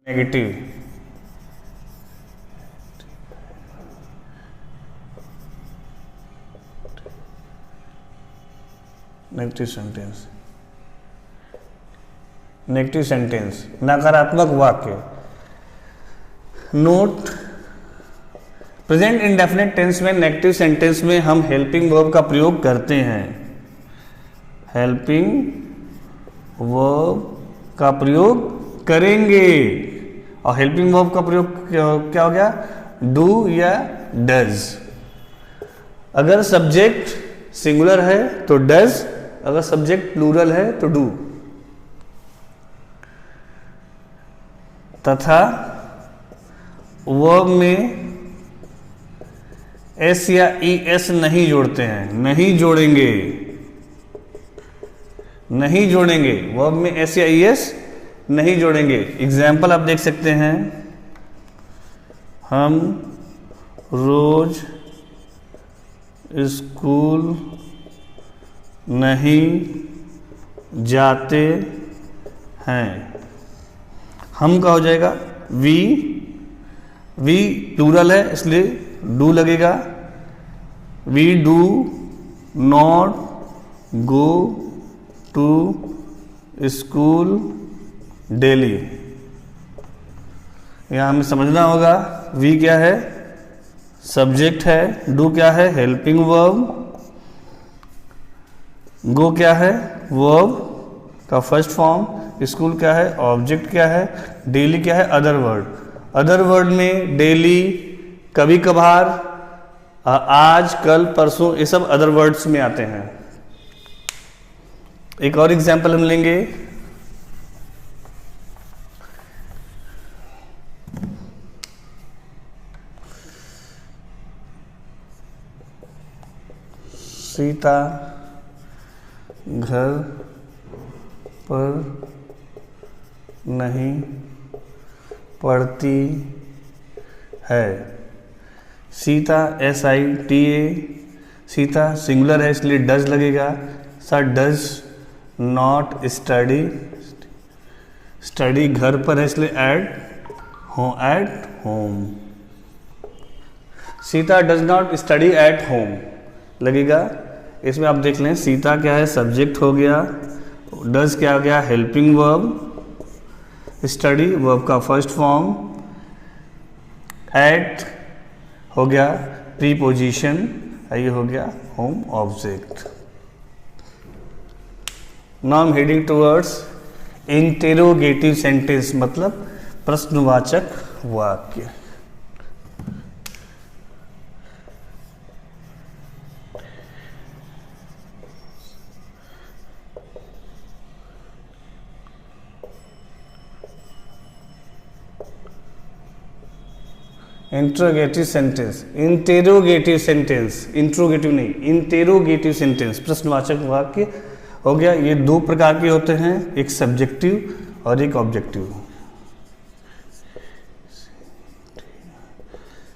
Negative sentence, negative sentence, नकारात्मक वाक्य। Note, present indefinite tense में नेगेटिव सेंटेंस में हम हेल्पिंग वर्ब का प्रयोग करते हैं। हेल्पिंग वर्ब का प्रयोग करेंगे। और हेल्पिंग वर्ब का प्रयोग क्या हो गया? डू या डज। अगर सब्जेक्ट सिंगुलर है तो डज, अगर सब्जेक्ट प्लूरल है तो डू। तथा वर्ब में एस या ई एस नहीं जोड़ते हैं, नहीं जोड़ेंगे, नहीं जोड़ेंगे। वर्ब में एस या ई एस नहीं जोड़ेंगे। एग्जाम्पल आप देख सकते हैं, हम रोज स्कूल नहीं जाते हैं। हम का हो जाएगा वी, वी प्लूरल है इसलिए डू लगेगा। We do not go to school daily. यहां हमें समझना होगा वी क्या है? सब्जेक्ट है। डू क्या है? Helping verb. गो क्या है? वर्ब का फर्स्ट फॉर्म। स्कूल क्या है? ऑब्जेक्ट क्या है? डेली क्या है? Other word. अदर वर्ड में डेली, कभी कभार, आज, कल, परसों, ये सब अदर वर्ड्स में आते हैं। एक और एग्जांपल हम लेंगे। सीता घर पर नहीं पढ़ती है। सीता SITA, सीता सिंगुलर है इसलिए डज लगेगा। Sir does not study, study घर पर है इसलिए at home. Sita does not study at home लगेगा। इसमें आप देख लें, सीता क्या है? सब्जेक्ट हो गया। डज क्या हो गया? Helping verb. स्टडी वर्ब का फर्स्ट फॉर्म। एट हो गया प्रीपोजिशन। ये हो गया home object. Now I am heading towards interrogative sentence, मतलब प्रश्नवाचक वाक्य। Interrogative sentence, interrogative sentence, interrogative नहीं, इंटेरोगेटिव सेंटेंस, प्रश्नवाचक वाक्य हो गया। ये दो प्रकार के होते हैं, एक सब्जेक्टिव और एक objective.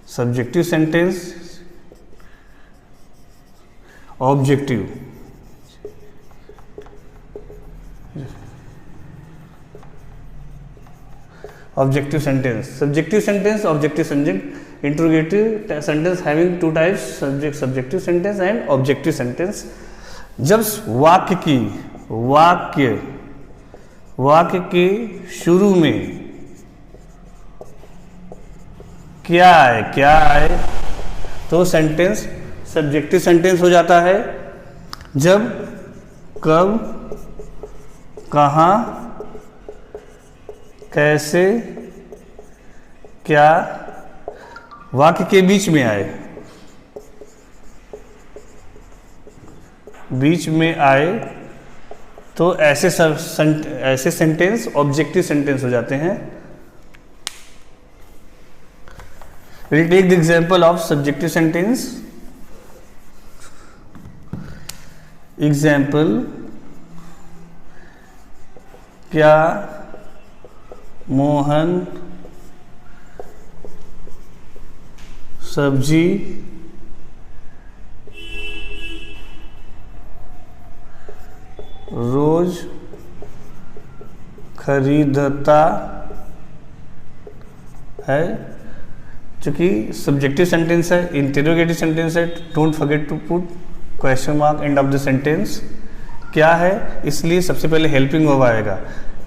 Subjective sentence, objective. Objective sentence, subjective sentence, objective sentence. Interrogative sentence having two types, subjective sentence and objective sentence. जब वाक्य के शुरू में क्या आए तो सेंटेंस सब्जेक्टिव सेंटेंस हो जाता है। जब, कब, कहाँ, कैसे, क्या वाक्य के बीच में आए, तो ऐसे सेंटेंस ऑब्जेक्टिव सेंटेंस हो जाते हैं। We'll take the example of subjective sentence. Example, क्या मोहन सब्जी रोज खरीदता है, चूँकि सब्जेक्टिव सेंटेंस है, इंटेरोगेटिव सेंटेंस है, don't forget to put question mark end of the sentence. क्या है, इसलिए सबसे पहले हेल्पिंग वर्ब आएगा।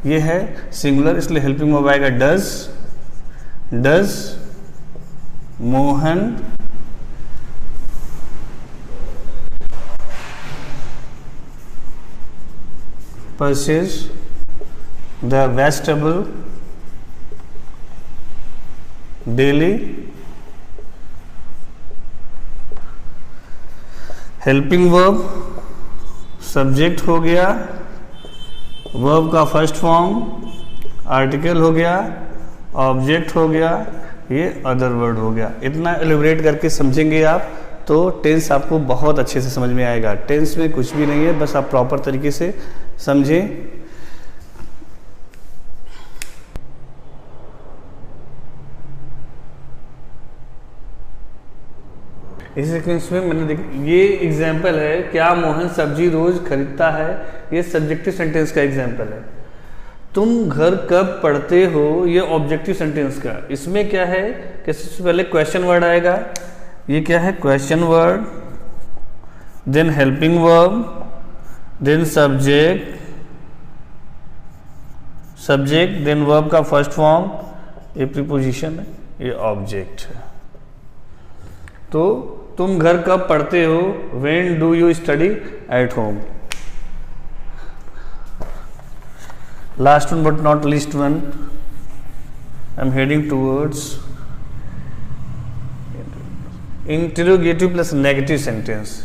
ये है सिंगुलर, इसलिए हेल्पिंग वर्ब आएगा does Mohan purchase the vegetable daily. Helping verb subject हो गया, वर्ब का फर्स्ट फॉर्म आर्टिकल हो गया, ऑब्जेक्ट हो गया, ये अदर वर्ड हो गया। इतना एलिब्रेट करके समझेंगे आप तो टेंस आपको बहुत अच्छे से समझ में आएगा। टेंस में कुछ भी नहीं है, बस आप प्रॉपर तरीके से समझें। इस सीक्वेंस में मैंने ये एग्जाम्पल है, क्या मोहन सब्जी रोज खरीदता है, ये सब्जेक्टिव सेंटेंस का एग्जाम्पल है। तुम घर कब पढ़ते हो, ये ऑब्जेक्टिव सेंटेंस का। इसमें क्या है कि सबसे पहले क्वेश्चन वर्ड आएगा, ये क्या है question word, then helping verb, then subject, then verb का फर्स्ट फॉर्म, ये प्रीपोजिशन है, ये ऑब्जेक्ट है। तो तुम घर कब पढ़ते हो, when do you study at home. Last one but not least one, I am heading towards interrogative plus negative sentence.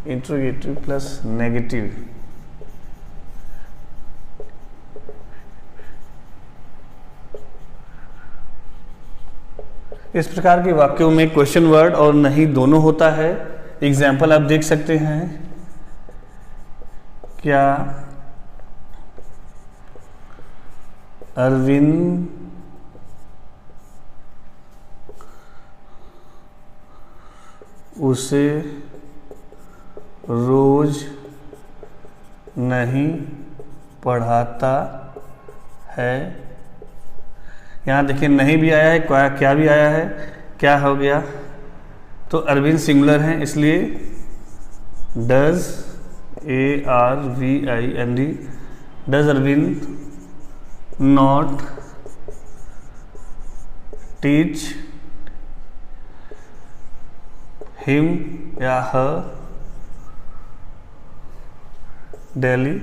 Interrogative plus negative, इस प्रकार के वाक्यों में क्वेश्चन वर्ड और नहीं दोनों होता है। एग्जाम्पल आप देख सकते हैं, क्या अरविंद उसे रोज नहीं पढ़ाता है। यहाँ देखिए नहीं भी आया है, क्या भी आया है, क्या हो गया, तो अरविंद सिंगुलर है, इसलिए does ARVIND, does Arvind not teach him या हर डेली।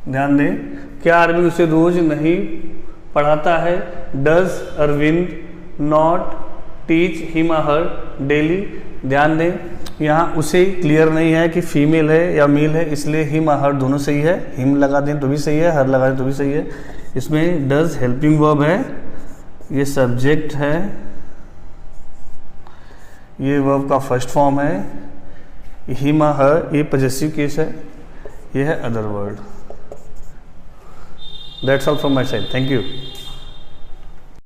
ध्यान दें, क्या अरविंद उसे रोज नहीं पढ़ाता है, does Arvind not teach him her daily. ध्यान दें, यहाँ उसे क्लियर नहीं है कि फीमेल है या मेल है, इसलिए हिम हर दोनों सही है। हिम लगा दें तो भी सही है, हर लगा दें तो भी सही है। इसमें डज हेल्पिंग वर्ब है, ये सब्जेक्ट है, ये वर्ब का फर्स्ट फॉर्म है, हिम हर ये पॉजेसिव केस है, ये है other word. That's all from my side. Thank you.